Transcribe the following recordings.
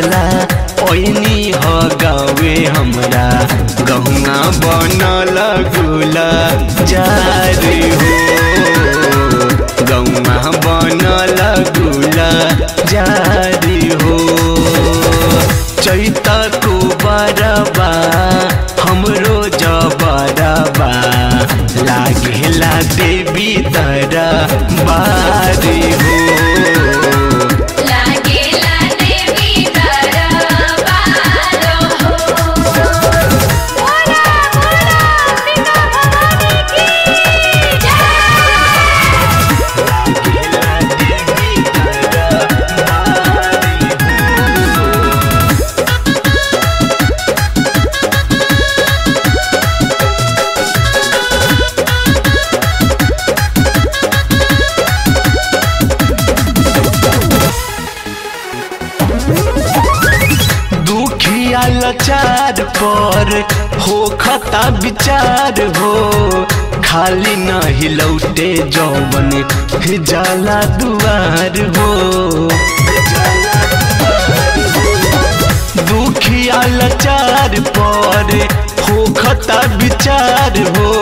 ला ओइनी हो गावे हमरा गहुआ बनल गुला जारी हो गहुआ बनल गुला जारी हो चैत को बरबा हमरो जबरबा लागेला देवी दरा बारी हो दुखिया लाचार पर हो खता विचार हो खाली नहीं लौटे जौवन जाला दुआर हो दुखिया लाचार पर हो खता विचार हो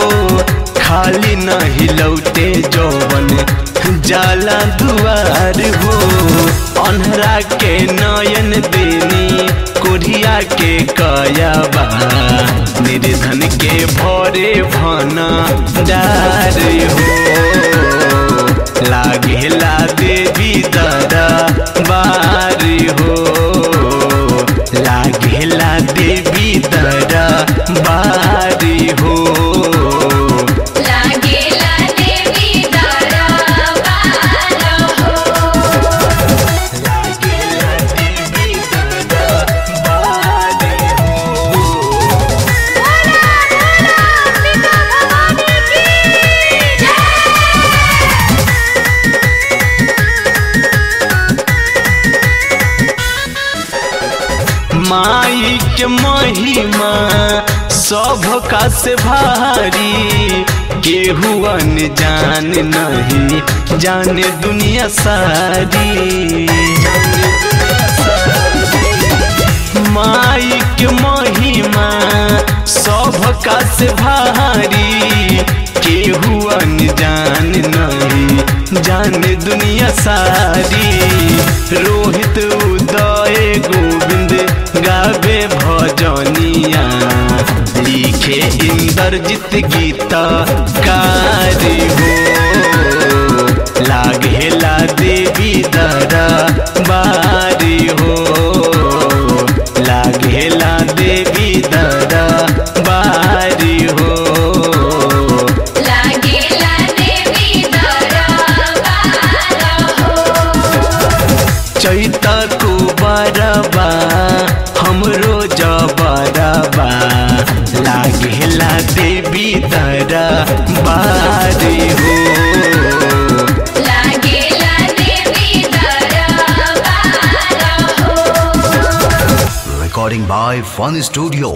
खाली नहीं लौटे जौवन जाला दुआर हो अन्हरा के नयन देनी कोढ़िया के कयाबा निर्धन के भरे भना डार हो लागेला देवी दरा बारी हो लागेला देवी दरा बारी हो माई के महिमा सबका से भारी केहू अनजान नहीं जाने दुनिया सारी माई के महिमा सबका से भारी केहू अनजान नहीं जाने दुनिया सारी रोहित उदय गोविंद गावे भजनिया लिखे इंद्रजीत गीता कारी हो लागेला देवी दरा बारी हो लागेला देवी दरा बारी हो चैत को बरबा हमरो जबरबा लागेला देवी दरा बारी हो Recording by Fun Studio.